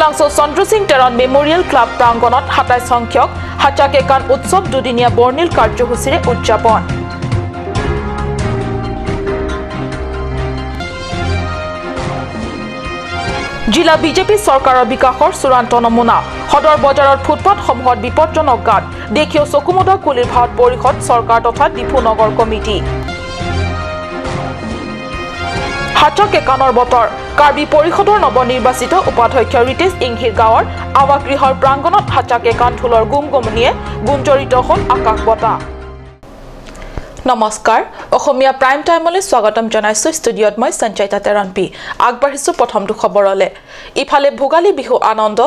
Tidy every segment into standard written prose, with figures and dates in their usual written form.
লৰুলাংছ চন্দ্ৰ Singh Teron memorial club প্ৰাংগণত 27 সংখ্যক হাচাকেকান উৎসৱ দুদিনীয়া বৰ্ণিল কাৰ্যসূচীৰে উদযাপন জিলা বিজেপি চৰকাৰৰ বিকাশৰ চূড়ান্ত নমুনা সদৰ বজাৰৰ ফুটপাথ সমূহত বিপদজনক গাঁত দেখিও চকুমুদা কুলিৰ ভাৰত পৰিষদ চৰকাৰ তথা ডিফু নগৰ কমিটি হাচাকেকানৰ বতৰ কাৰ্বি পৰিষদৰ নৱনিৰ্বাচিত উপাধ্যক্ষ ৰিতেশ ইংহিৰ গাঁৱৰ আৱাসগৃহৰ প্ৰাংগণত হাচাকেকান ঢোলৰ গুমগুমনিয়ে গুঞ্জৰিত হ'ল আকাশ বতাহ নমস্কাৰ অসমীয়া প্ৰাইম টাইমলৈ স্বাগতম জনাইছো ষ্টুডিঅত মই সঞ্চয়তা তেৰনপি আগবাঢ়িছো প্ৰথমটো খবৰলে ইফালে ভোগালী বিহু আনন্দ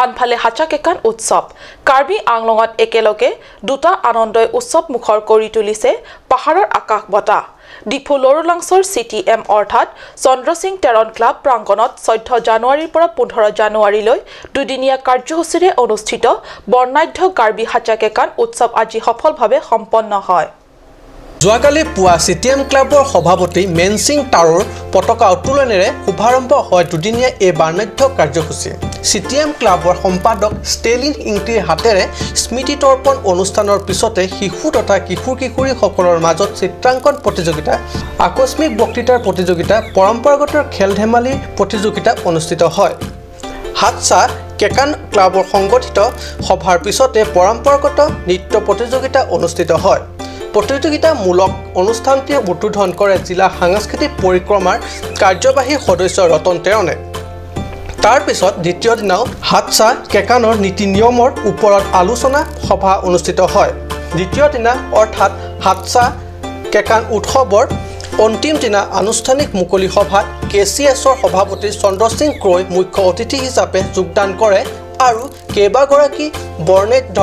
আনফালে হাচাকেকান উৎসৱ কাৰ্বি আংলঙত একেলগে দুটা আনন্দই উৎসৱ মুখৰ কৰি তুলিছে পাহাৰৰ আকাশ বতাহ ডিফু লৰুলাংছৰ CTM অৰ্থাৎ চন্দ্ৰ সিং টেৰন ক্লাব প্ৰাংগণত 14 জানুৱাৰীৰ পৰা 15 জানুৱাৰীলৈ দুদিনীয়া কাৰ্যসূচীৰে অনুষ্ঠিত বৰ্ণাঢ্য কাৰ্বি হাচাকেকান উৎসৱ আজি সফলভাৱে সম্পন্ন হয় যোৱাকালি পুৱা CTM ক্লাবৰ সভাপতি মেনসিং টাৰৰ পতাকা উত্তোলনেৰে শুভাৰম্ভ হয় দুদিনীয়া এই বৰ্ণাঢ্য কাৰ্যসূচী CTM ক্লাবৰ সম্পাদক ষ্টেলিন ইংটিৰ হাতেৰে স্মৃতি তৰ্পণ অনুষ্ঠানৰ পিছতে শিশু তথা কিশোৰ-কিশোৰীসকলৰ মাজত চিত্ৰাংকন প্ৰতিযোগিতা আকস্মিক বক্তৃতাৰ প্ৰতিযোগিতা পৰম্পৰাগত খেল ধেমালি প্ৰতিযোগিতা অনুষ্ঠিত হয় হাতছা কেকান ক্লাবৰ সংগঠিত সভাৰ পিছতে পৰম্পৰাগত নৃত্য প্ৰতিযোগিতা অনুষ্ঠিত হয় প্ৰতিযোগিতামূলক অনুষ্ঠানটি উদ্বোধন কৰে জিলা সাংস্কৃতিক পৰিক্ৰমাৰ কাৰ্যবাহী সদস্য ৰতন তেৰণে তাৰ পিছত দ্বিতীয় দিনাও হাতছা কেকানৰ নীতি নিয়মৰ ওপৰত আলোচনা সভা অনুষ্ঠিত হয় দ্বিতীয় দিনা অৰ্থাৎ হাতছা কেকান উৎসৱৰ অন্তিম দিনা আনুষ্ঠানিক মুকলি সভাত KCSৰ সভাপতি চন্দ্ৰ সিং ক্ৰয় মুখ্য অতিথি হিচাপে যোগদান কৰে আৰু কেইবাগৰাকী বৰ্ণাঢ্য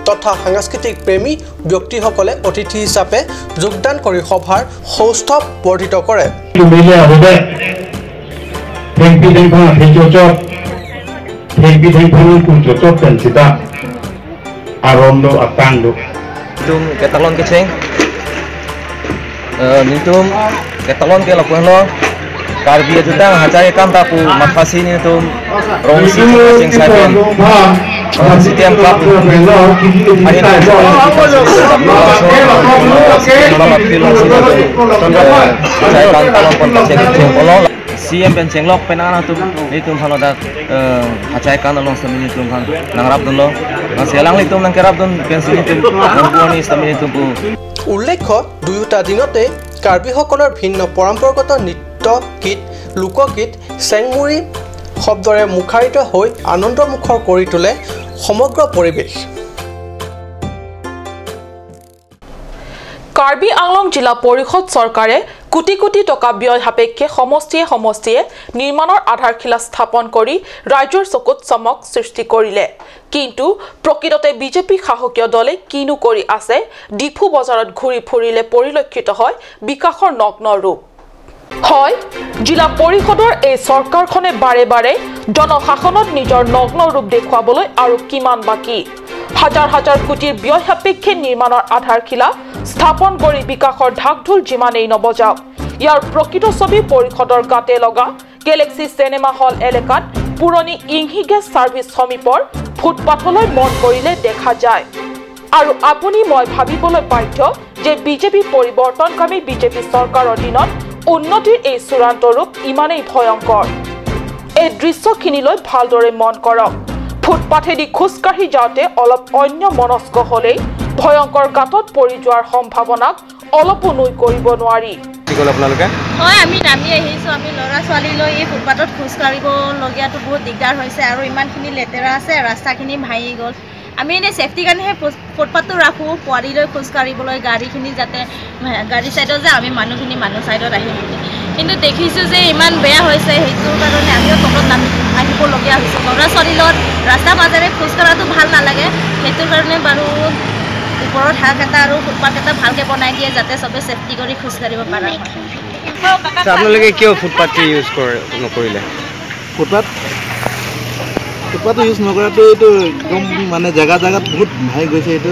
তথা সাংস্কৃতিক প্ৰেমী ব্যক্তিসকলে অতিথি হিচাপে যোগদান কৰি সভাৰ সৌষ্ঠৱ বৰ্ধিত কৰে Karbi jutang hacakekan tapu makasi ni tu rongsi sing saben CTM club hari CM pencenglok penana tu itu halo dak hacakekan along samini tu kan nangrap dulu selang itu nang kerap dun pensini tu nampuani samini tu উল্লেখ্য দুয়োটা দিনতে কাৰ্বিসকলৰ ভিন্ন পৰম্পৰাগত নৃত্য গীত লোকগীত চেংমুৰি শব্দৰে মুখাৰিত হৈ আনন্দমুখৰ কৰি তোলে সমগ্ৰ পৰিৱেশ কাৰ্বি আংলং জিলা পৰিষদ চৰকাৰে কোটি কোটি টকা ব্যয় সাপেক্ষে সমষ্টিয়ে নিৰ্মাণৰ আধাৰশিলা স্থাপন কৰি ৰাজ্যৰ চকুত চমক সৃষ্টি কৰিলে কিন্তু প্ৰকৃততে বিজেপি শাসকীয় দলে কিনো কৰি আছে ডিফু বজাৰত ঘূৰি ফুৰিলে পৰিলক্ষিত হয় বিকাশৰ নগ্ন ৰূপ হয় জিলা পৰিষদৰ এই চৰকাৰখনে বাৰে বাৰে জনশাসনত নিজৰ নগ্ন ৰূপ দেখুৱাবলৈ আৰু কিমান বাকি হাজাৰ হাজাৰ কোটিৰ ব্যয় সাপেক্ষে নিৰ্মাণৰ আধাৰশিলা স্থাপন কৰি বিকাশৰ ঢাকঢোল যিমানেই নবজাওক ইয়াৰ প্ৰকৃত ছবি পৰিষদৰ গাতে লগা গেলেক্সি চিনেমা হল এলেকাত পুৰণি ইংহি গেছ সাৰ্ভিস সমীপৰ ফুটপাথলৈ মন কৰিলে দেখা যায় আৰু আপুনি মই ভাবিবলৈ বাধ্য যে বিজেপি পৰিৱৰ্তনকামী বিজেপি চৰকাৰৰ দিনত উন্নতিৰ এই চূড়ান্ত ৰূপ ইমানেই ভয়ংকৰ এই দৃশ্যখিনিলৈ ভালদৰে মন কৰক ফুটপাথেদি খোজকাঢ়ি যাওঁতে অলপ অন্য মনস্ক হলেই ভয়ংকৰ গাতত পৰি যোৱাৰ সম্ভাৱনাক অলপো নুই কৰিব নোৱাৰি হয় আমি নামি আহিছো আমি লৰা ছোৱালী লৈ এই ফুটপাথত খোজকাঢ়িব লগিয়াটো বহুত দিগদাৰ হৈছে আৰু ইমানখিনি লেতেৰা আছে ৰাস্তাখিনি ভাঙি গ'ল আমি এনে সেফটি কাৰণেহে ফুটপাথটো ৰাখো পোৱালিলৈ খোজকাঢ়িবলৈ গাড়ীখিনি যাতে গাড়ী সাইডত যে আমি মানুহখিনি মানুহ সাইডত আহিম কিন্তু দেখিছো যে ইমান বেয়া হৈছে সেইটো কাৰণে আমিও তলত নামি আহিবলগীয়া হৈছে লৰা ছোৱালী লগত ৰাস্তা মাজেৰে খোজকাঢ়াটো ভাল নালাগে সেইটো কাৰণে বাৰু ওপৰত হাক এটা আৰু ফুটপাথ এটা ভালকৈ বনাই দিয়ে যাতে সবে সেফটি কৰি খোজকাঢ়িব পাৰে আপোনালোকে কিয় ফুটপাথটো ইউজ নকৰিলে ফুটপাথটো ইউজ নকৰাটো এইটো একদম মানে জেগাত বহুত ভাই গৈছে এইটো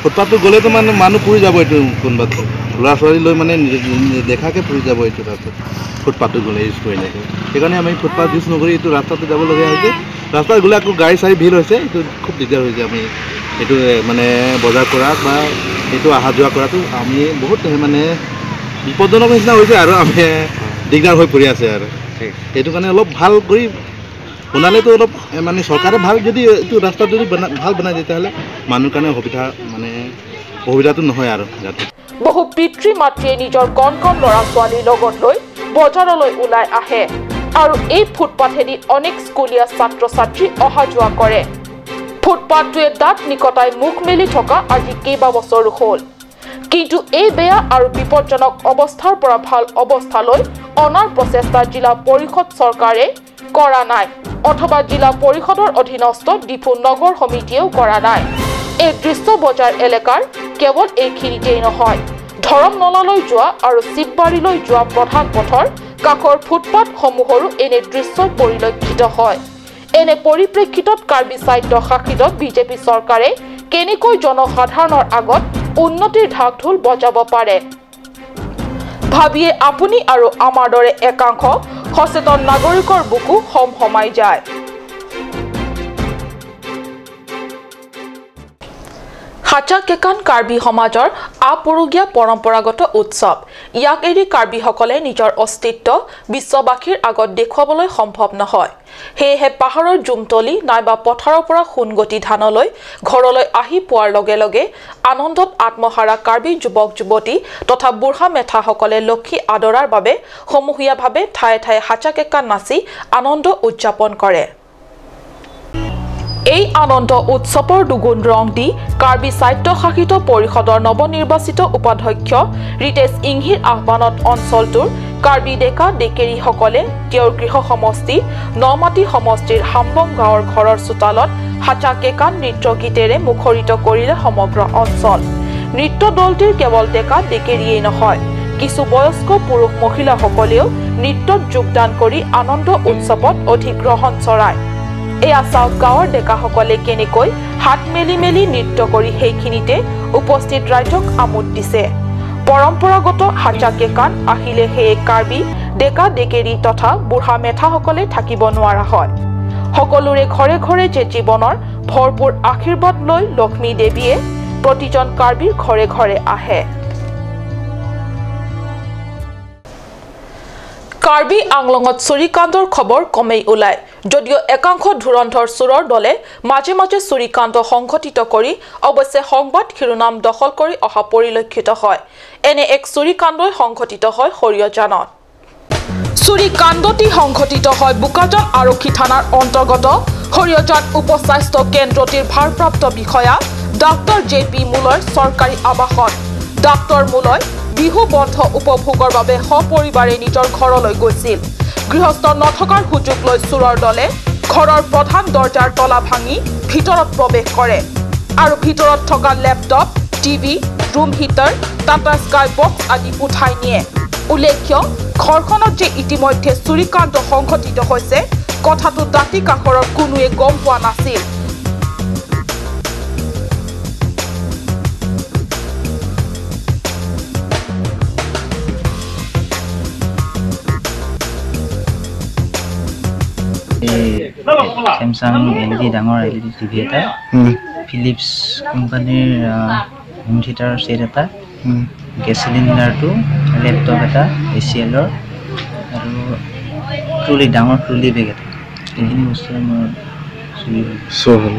ফুটপাথটো গ'লেতো মানে মানুহ পুৰি যাব এইটো কোনোবাটো ল'ৰা ছোৱালী লৈ মানে দেখাকৈ পৰি যাব এইটো ৰাস্তাত ফুটপাথটো গ'লে ইউজ কৰিলে সেইকাৰণে আমি ফুটপাথ ইউজ নকৰি এইটো ৰাস্তাটো যাবলগীয়া হৈছে ৰাস্তাত গ'লে আকৌ গাড়ী চাড়ী ভিৰ হৈছে এইটো খুব দিগদাৰ হৈছে আমি এইটো মানে বজাৰ কৰাত বা এইটো অহা যোৱা কৰাটো আমি বহুত মানে বিপদজনক নিচিনা হৈছে আৰু আমি দিগদাৰ হৈ পৰি আছে আৰু সেইটো কাৰণে অলপ ভাল কৰি বনালেতো অলপ মানে চৰকাৰে ভাল যদি এইটো ৰাস্তাত যদি ভাল বনাই তেতিয়াহ'লে মানুহৰ কাৰণে অসুবিধাটো নহয় আৰু যাতে বহু পিতৃ মাতৃয়ে নিজৰ কণ কণ ল'ৰা ছোৱালীৰ লগত লৈ বজাৰলৈ ওলাই আহে আৰু এই ফুটপাথেদি অনেক স্কুলীয়া ছাত্ৰ ছাত্ৰী অহা যোৱা কৰে ফুটপাথটোৱে দাঁত নিকটাই মুখ মেলি থকা আজি কেইবাবছৰো হ'ল কিন্তু এই বেয়া আৰু বিপদজনক অৱস্থাৰ পৰা ভাল অৱস্থালৈ অনাৰ প্ৰচেষ্টা জিলা পৰিষদ চৰকাৰে কৰা নাই অথবা জিলা পৰিষদৰ অধীনস্থ ডিফু নগৰ সমিতিয়েও কৰা নাই এই দৃশ্য বজাৰ এলেকাৰ কেৱল এইখিনিতেই নহয় ধৰম নলালৈ যোৱা আৰু শিৱবাৰীলৈ যোৱা প্ৰধান পথৰ কাষৰ ফুটপাথসমূহৰো এনে দৃশ্য পৰিলক্ষিত হয় এনে পৰিপ্ৰেক্ষিতত কাৰ্বি স্বায়ত্ত শাসিত বিজেপি চৰকাৰে কেনেকৈ জনসাধাৰণৰ আগত উন্নতিৰ ঢাক ঢোল বজাব পাৰে ভাবিয়ে আপুনি আৰু আমাৰ দৰে একাংশ সচেতন নাগৰিকৰ বুকু হমহমাই যায় হাচা কেকান কাৰ্বি সমাজৰ আপুৰুগীয়া পৰম্পৰাগত উৎসৱ ইয়াক এৰি কাৰ্বিসকলে নিজৰ অস্তিত্ব বিশ্ববাসীৰ আগত দেখুৱাবলৈ সম্ভৱ নহয় সেয়েহে পাহাৰৰ জুমতলি নাইবা পথাৰৰ পৰা সোণগতি ধানলৈ ঘৰলৈ আহি পোৱাৰ লগে লগে আনন্দত আত্মহাৰা কাৰ্বি যুৱক যুৱতী তথা বুঢ়া মেথাসকলে লক্ষী আদৰাৰ বাবে সমূহীয়াভাৱে ঠায়ে ঠায়ে হাচা কেকান নাচি আনন্দ উদযাপন কৰে এই আনন্দ উৎসৱৰ দুগুণ ৰং দি কাৰ্বি স্বায়ত্তশাসিত পৰিষদৰ নৱনিৰ্বাচিত উপাধ্যক্ষ ৰিতেশ ইংহিৰ আহ্বানত অঞ্চলটোৰ কাৰ্বি ডেকা ডেকেৰীসকলে তেওঁৰ গৃহ সমষ্টি নমাটি সমষ্টিৰ হাম্বং গাঁৱৰ ঘৰৰ চোতালত হাচা কেকান নৃত্য গীতেৰে মুখৰিত কৰিলে সমগ্ৰ অঞ্চল নৃত্য দলটিৰ কেৱল ডেকা ডেকেৰীয়েই নহয় কিছু বয়স্ক পুৰুষ মহিলাসকলেও নৃত্যত যোগদান কৰি আনন্দ উৎসৱত অধিগ্ৰহণ চৰায় এয়া চাওক গাঁৱৰ ডেকাসকলে কেনেকৈ হাত মেলি মেলি নৃত্য কৰি সেইখিনিতে উপস্থিত ৰাইজক আমোদ দিছে পৰম্পৰাগত হাচা কেকান আহিলে সেয়ে কাৰ্বি ডেকা ডেকেৰী তথা বুঢ়া মেথাসকলে থাকিব নোৱাৰা হয় সকলোৰে ঘৰে ঘৰে যে জীৱনৰ ভৰপূৰ আশীৰ্বাদ লৈ লক্ষ্মী দেৱীয়ে প্ৰতিজন কাৰ্বিৰ ঘৰে ঘৰে আহে কাৰ্বি আংলঙত চুৰিকাণ্ডৰ খবৰ কমেই ওলায় যদিও একাংশ ধুৰন্ধৰ চোৰৰ দলে মাজে মাজে চুৰিকাণ্ড সংঘটিত কৰি অৱশ্যে সংবাদ শিৰোনাম দখল কৰি অহা পৰিলক্ষিত হয় এনে এক চুৰিকাণ্ডই সংঘটিত হয় হৰিয়াজানত চুৰিকাণ্ডটি সংঘটিত হয় বোকাজান আৰক্ষী থানাৰ অন্তৰ্গত হৰিয়াজান উপস্বাস্থ্য কেন্দ্ৰটিৰ ভাৰপ্ৰাপ্ত বিষয়া ডাক্তৰ জে.পি. মুলয়ৰ চৰকাৰী আৱাসত ডাক্তৰ মুলয় বিহু বন্ধ উপভোগৰ বাবে সপৰিবাৰে নিজৰ ঘৰলৈ গৈছিল গৃহস্থ নথকাৰ সুযোগ লৈ চোৰৰ দলে ঘৰৰ প্ৰধান দৰ্জাৰ তলা ভাঙি ভিতৰত প্ৰৱেশ কৰে আৰু ভিতৰত থকা laptop TV room heater Tata sky box আদি উঠাই নিয়ে উল্লেখ্য ঘৰখনত যে ইতিমধ্যে চুৰিকাণ্ড সংঘটিত হৈছে কথাটো দাঁতি কাষৰৰ কোনোৱে গম পোৱা নাছিল Samsung LED ডাঙৰ LED TV এটা Philips কোম্পানীৰ হোম থিয়েটাৰ সেট এটা গেছ সিলিণ্ডাৰটো লেপটপ এটা ACL-ৰ আৰু ট্ৰলি ডাঙৰ ট্ৰলি বেগ এটা এইখিনি বস্তু মোৰ চুৰি হ'ল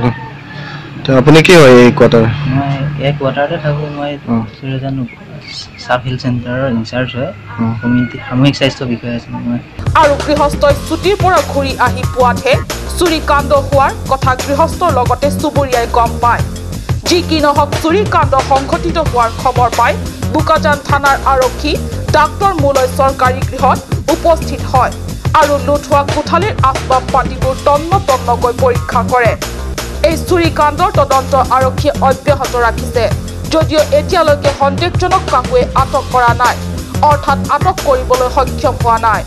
আপুনি কি হয় এই কোৱাৰ্টাৰ মই এই কোৱাৰ্টাৰতে থাকোঁ মই চুৰিজান সাব হেল্থ চেণ্টাৰৰ ইনচাৰ্জ হয় কমিউনিটি সামূহিক স্বাস্থ্য বিষয়া আছোঁ মই আৰু গৃহস্থই ছুটিৰ পৰা ঘূৰি আহি পোৱাতহে চুৰিকাণ্ড হোৱাৰ কথা গৃহস্থৰ লগতে চুবুৰীয়াই গম পায় যি কি নহওক চুৰিকাণ্ড সংঘটিত হোৱাৰ খবৰ পাই বোকাজান থানাৰ আৰক্ষী ডাক্তৰ মুলয় চৰকাৰী গৃহত উপস্থিত হয় আৰু লুট হোৱা কোঠালিৰ আচবাব পাতিবোৰ তন্ন তন্নকৈ পৰীক্ষা কৰে এই চুৰিকাণ্ডৰ তদন্ত আৰক্ষীয়ে অব্যাহত ৰাখিছে যদিও এতিয়ালৈকে সন্দেহজনক কাকোৱে আটক কৰা নাই অৰ্থাৎ আটক কৰিবলৈ সক্ষম হোৱা নাই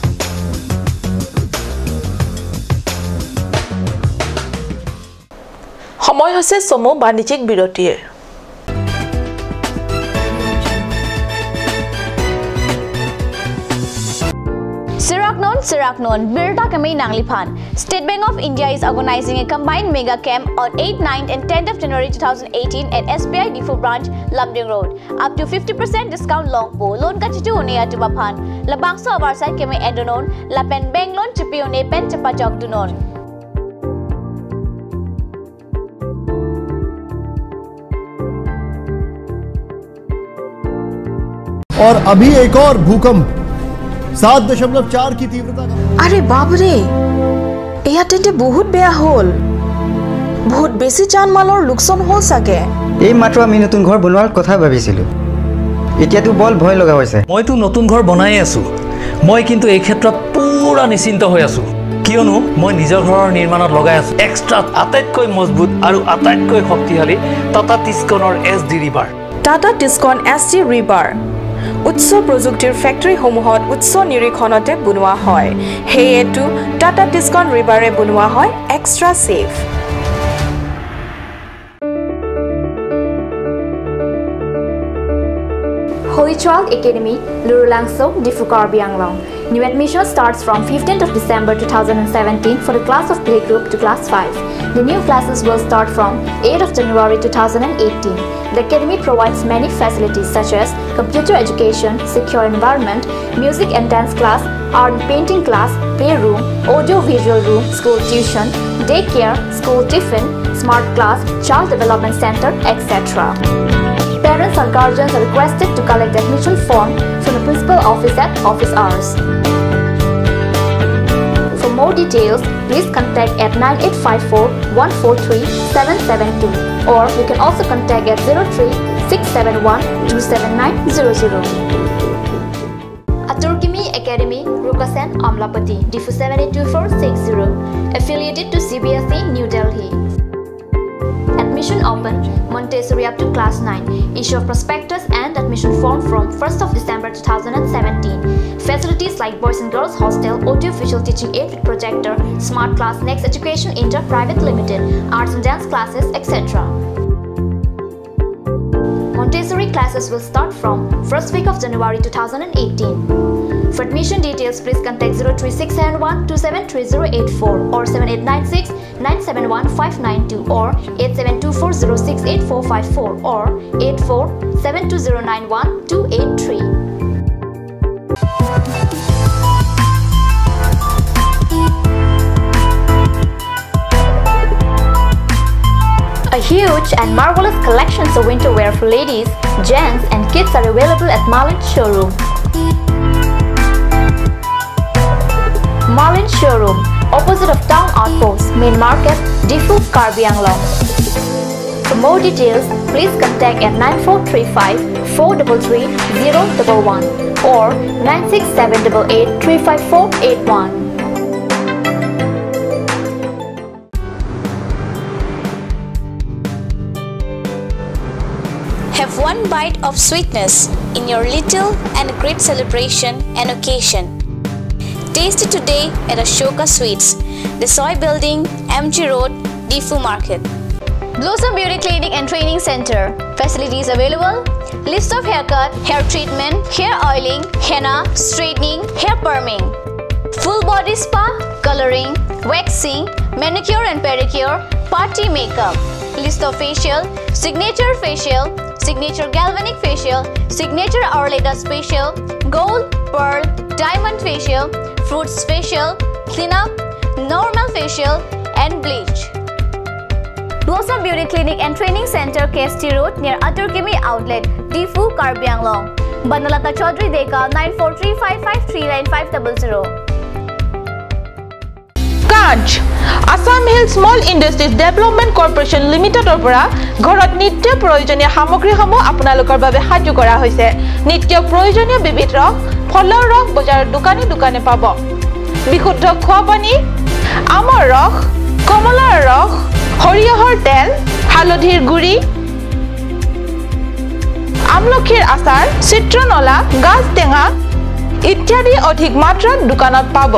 সময় হৈছে চমু বাণিজ্যিক বিৰতিৰ Endonon Siraknon, Birta Kamei Nangliphan. State Bank of India is organizing a combined mega camp on 8th, 9th and 10th of January 2018 at SBI Defu branch, Lumding Road. Up to 50% discount long po. Loan kachitu unia to Baphan. Labangso Avarsai Kamei Endonon, Lapen Bank loan chipione pen chapachok dunon. और अभी एक और भूकंप 7.4 की तीव्रता का। अरे बाप रे एया तेते बहुत बेया होल बहुत बेसी जान माলৰ লোকসান হল সাগে এই মাত্ৰ আমি নতুন ঘৰ বনোৱাৰ কথা ভাবিছিলো এতিয়াতো বল ভয় লগা হৈছে মইতো নতুন ঘৰ বনাই আছো মই কিন্তু এই ক্ষেত্ৰত পুৰা নিশ্চিন্ত হৈ আছো কিয়নো মই নিজৰ ঘৰৰ নিৰ্মাণত লগাই আছো এক্সট্ৰা আটাইতকৈ মজবুত আৰু আটাইতকৈ শক্তিশালী টাটা টিস্কনৰ SD river Tata Tiscon SD river উচ্চ প্ৰযুক্তিৰ ফ্যাক্টৰী সমূহত উচ্চ নিৰীক্ষণতে বনোৱা হয় হেয়েটো টাটা টিস্কন ৰিভাৰে বনোৱা হয় extra safe Holy Child Academy, Lurulangso, Difu Karbi Anglong. New admission starts from 15th of December 2017 for the class of playgroup to class 5. The new classes will start from 8th of January 2018. The academy provides many facilities such as computer education, secure environment, music and dance class, art and painting class, playroom, audio-visual room, school tuition, daycare, school tiffin, smart class, child development center, etc. Parents and guardians are requested to collect admission form from the principal office at office hours. For more details, please contact at 9854-143-772 or you can also contact at 03-671-27900. Aturkimi Academy, Rukasen, Amlapati, Difu 782460, affiliated to CBSE, New Delhi. Admission open, Montessori up to class 9. Issue of prospectus and admission form from 1st of December 2017. Facilities like Boys and Girls Hostel, audio-visual teaching aid with projector, smart class, Next Education Inter Private Limited, arts and dance classes, etc. Montessori classes will start from 1st week of January 2018. For admission details, please contact 03671-273084 or 7896-971-592 or 8724068454 or 8472091283. A huge and marvelous collections of winter wear for ladies, gents and kids are available at Marlin Showroom. Marlin Showroom, opposite of Town Outpost, Main Market, Difu, Karbi Anglong. For more details, please contact at 9435-433-011 or 96788-35481. Have one bite of sweetness in your little and great celebration and occasion. Taste it today at Ashoka Sweets, the Soy Building, MG Road, Difu Market. Blossom Beauty Clinic and Training Center. Facilities available. List of haircut, hair treatment, hair oiling, henna, straightening, hair perming. Full body spa, coloring, waxing, manicure and pedicure, party makeup. List of facial, signature galvanic facial, signature Orleda facial, gold, pearl, diamond facial, fruits facial, cleanup, normal facial and bleach. Blossom Beauty Clinic and Training Center, KST Road near Aturkimi Outlet, Difu, Karbi Anglong. Banalata Chaudhary Deka 9435539500. কাজ Assam hill small industries development corporation লিমিটেডৰ পৰা ঘৰত নিত্য প্ৰয়োজনীয় সামগ্ৰীসমূহ আপোনালোকৰ বাবে সাজু কৰা হৈছে নিত্য প্ৰয়োজনীয় বিবিধ ৰস ফলৰ ৰস বজাৰৰ দোকানে দোকানে পাব বিশুদ্ধ খোৱা পানী আমৰ ৰস কমলাৰ ৰস সৰিয়হৰ তেল হালধিৰ গুড়ি আমলখিৰ আচাৰ চিত্ৰনলা গাছ টেঙা ইত্যাদি অধিক মাত্ৰাত দোকানত পাব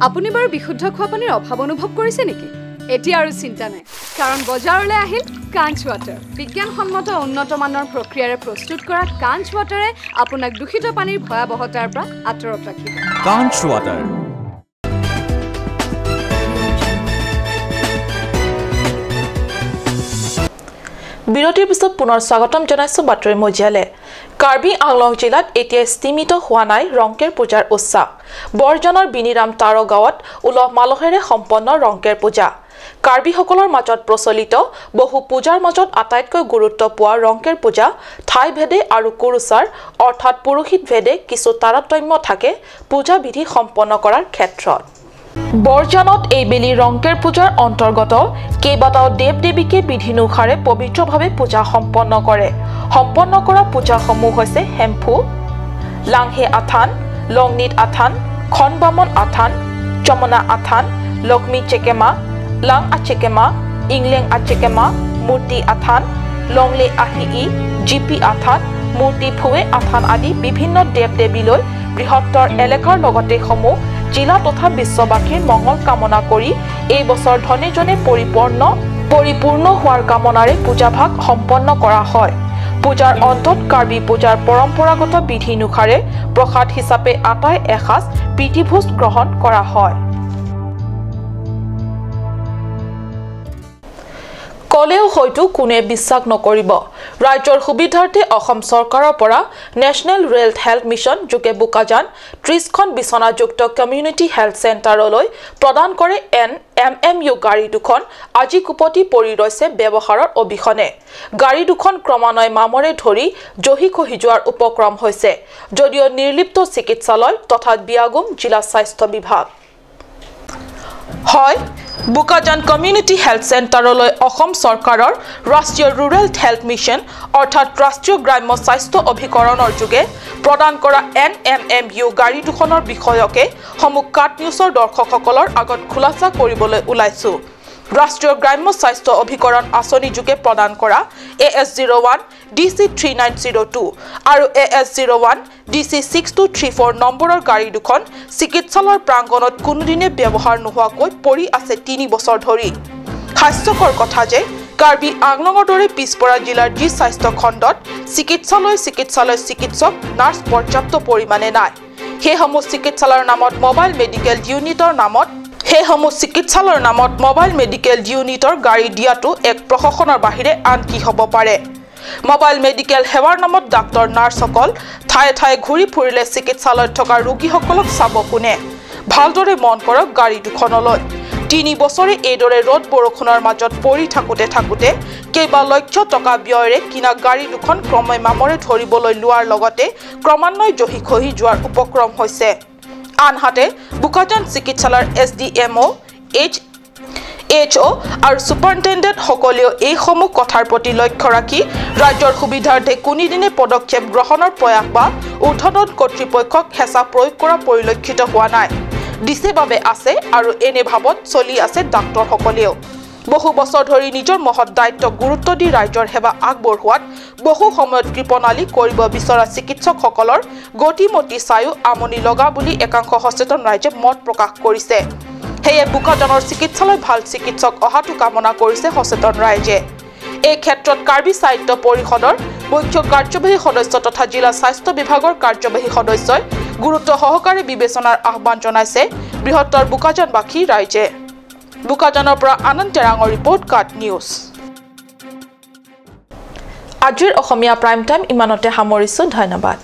আপুনি বাৰু বিশুদ্ধ খোৱা পানীৰ অভাৱ অনুভৱ কৰিছে নেকি এতিয়া আৰু চিন্তা নাই কাৰণ বজাৰলৈ আহিল কাঞ্চ ৱাটাৰ বিজ্ঞানসন্মত উন্নত মানৰ প্ৰক্ৰিয়াৰে প্ৰস্তুত কৰা কাঞ্চ ৱাটাৰে আপোনাক দূষিত পানীৰ ভয়াৱহতাৰ পৰা আঁতৰত ৰাখিব কাঞ্চ ৱাটাৰ বিৰতিৰ পিছত পুনৰ স্বাগতম জনাইছো বাতৰি মজিয়ালে কাৰ্বি আংলং জিলাত এতিয়া স্থিমিত হোৱা নাই ৰংকেৰ পূজাৰ উৎসৱ বৰজনৰ বিনিৰাম তাৰো গাঁৱত উলহ মালহেৰে সম্পন্ন ৰংকেৰ পূজা কাৰ্বিসকলৰ মাজত প্ৰচলিত বহু পূজাৰ মাজত আটাইতকৈ গুৰুত্ব পোৱা ৰংকেৰ পূজা ঠাই ভেদে আৰু কুৰুচাৰ অৰ্থাৎ পুৰোহিত ভেদে কিছু তাৰতম্য থাকে পূজা বিধি সম্পন্ন কৰাৰ ক্ষেত্ৰত বৰজানত এইবেলি ৰংকেৰ পূজাৰ অন্তৰ্গত কেইবাটাও দেৱ দেৱীকে বিধিনুসাৰে পবিত্ৰভাৱে পূজা সম্পন্ন কৰে সম্পন্ন কৰা পূজাসমূহ হৈছে হেম্ফু লাংহে আথান লংনিত আথান খনবামন আথান চমনা আথান লক্ষ্মী চেকেমা লাং আচেকেমা ইংলেং আচেকেমা মূৰ্তি আথান লংলে আহি জিপি আথান মূৰ্তি ফুৱে আথান আদি বিভিন্ন দেৱ দেৱীলৈ বৃহত্তৰ এলেকাৰ লগতে সমূহ জিলা তথা বিশ্ববাসীৰ মংগল কামনা কৰি এই বছৰ ধনে জনে পৰিপূৰ্ণ হোৱাৰ কামনাৰে পূজাভাগ সম্পন্ন কৰা হয় পূজাৰ অন্তত কাৰ্বি পূজাৰ পৰম্পৰাগত বিধিনুসাৰে প্ৰসাদ হিচাপে আটাই এসাঁজ প্ৰীতিভোজ গ্ৰহণ কৰা হয় কলেও হয়তো কোনে বিশ্বাস নকৰিব ৰাজ্যৰ সুবিধাৰ্থে অসম চৰকাৰৰ পৰা নেশ্যনেল ৰুৰেল হেল্থ মিছন যোগে বোকাজান 30খন বিছনাযুক্ত কমিউনিটি হেল্থ চেণ্টাৰলৈ প্ৰদান কৰে এমএমইউ গাড়ী দুখন আজি কুপতি পৰি ৰৈছে ব্যৱহাৰৰ অবিহনে গাড়ী দুখন ক্ৰমান্বয়ে মামৰে ধৰি জহি খহি যোৱাৰ উপক্ৰম হৈছে যদিও নিৰ্লিপ্ত চিকিৎসালয় তথা বিয়াগুম জিলা স্বাস্থ্য বিভাগ হয় বুকাজান কমিউনিটি হেল্থ চেণ্টাৰলৈ অসম চৰকাৰৰ ৰাষ্ট্ৰীয় ৰুৰেল হেল্থ মিছন অৰ্থাৎ ৰাষ্ট্ৰীয় গ্ৰাম্য স্বাস্থ্য অভিকৰণৰ যোগে প্ৰদান কৰা এনএমএমইউ গাড়ী দুখনৰ বিষয়কে সমুখ কাট নিউজৰ দৰ্শকসকলৰ আগত খুলাসা কৰিবলৈ ওলাইছো ৰাষ্ট্ৰীয় গ্ৰাম্য স্বাস্থ্য অভিকৰণ আঁচনি যোগে প্ৰদান কৰা AS01 DC3902 আৰু AS01 DC6234 নম্বৰৰ গাড়ী দুখন চিকিৎসালয়ৰ প্ৰাংগণত কোনোদিনে ব্যৱহাৰ নোহোৱাকৈ পৰি আছে 3 বছৰ ধৰি হাস্যকৰ কথা যে কাৰ্বি আংলঙৰ দৰে পিছপৰা জিলাৰ যি স্বাস্থ্য খণ্ডত চিকিৎসালয় চিকিৎসক নাৰ্ছ পৰ্যাপ্ত পৰিমাণে নাই সেইসমূহ চিকিৎসালয়ৰ নামত মোবাইল মেডিকেল ইউনিটৰ গাড়ী দিয়াটো এক প্ৰশাসনৰ বাহিৰে আন কি হ'ব পাৰে মোবাইল মেডিকেল সেৱাৰ নামত ডাক্তৰ নাৰ্ছসকল ঠায়ে ঠায়ে ঘূৰি ফুৰিলে চিকিৎসালয়ত থকা ৰোগীসকলক চাব কোনে ভালদৰে মন কৰক গাড়ী দুখনলৈ 3 বছৰে এইদৰে ৰ'দ বৰষুণৰ মাজত পৰি থাকোতে কেইবা লক্ষ টকা ব্যয়েৰে কিনা গাড়ী দুখন ক্ৰমে মামৰে ধৰিবলৈ লোৱাৰ লগতে ক্ৰমান্বয়ে জহি খহি যোৱাৰ উপক্ৰম হৈছে আনহাতে বুকাজান চিকিৎসালয়ৰ SDMO HO আৰু সুপাৰিনটেণ্ডেণ্ট সকলেও এই সমূহ কথাৰ প্ৰতি লক্ষ্য ৰাখি ৰাজ্যৰ সুবিধাৰ্থে কোনোদিনে পদক্ষেপ গ্ৰহণৰ প্ৰয়াস বা ঊৰ্ধ্বতন কৰ্তৃপক্ষক হেঁচা প্ৰয়োগ কৰা পৰিলক্ষিত হোৱা নাই দিছে বাবে আছে আৰু এনে ভাৱত চলি আছে ডাক্তৰসকলেও বহু বছৰ ধৰি নিজৰ মহৎ দায়িত্বক গুৰুত্ব দি ৰাজ্যৰ সেৱা আগবঢ়োৱাত বহু সময়ত কৃপণালী কৰিব বিচৰা চিকিৎসকসকলৰ গতিমতি চায়ো আমনি লগা বুলি একাংশ সচেতন ৰাইজে মত প্ৰকাশ কৰিছে হেয়ে বুকাজানৰ চিকিৎসালয় ভাল চিকিৎসক অহাটো কামনা কৰিছে সচেতন ৰাইজে এই ক্ষেত্ৰত কাৰ্বি সাহিত্য পৰিষদৰ মুখ্য কাৰ্যবাহী সদস্য তথা জিলা স্বাস্থ্য বিভাগৰ কাৰ্যবাহী সদস্যই গুৰুত্ব সহকাৰে বিবেচনাৰ আহ্বান জনাইছে বৃহত্তৰ বুকাজানবাসী ৰাইজে বুকাজানৰ পৰা আনন্দ তেৰাঙৰ ৰিপৰ্ট কাট নিউজ আজিৰ অসমীয়া প্ৰাইম টাইম ইমানতে সামৰিছো ধন্যবাদ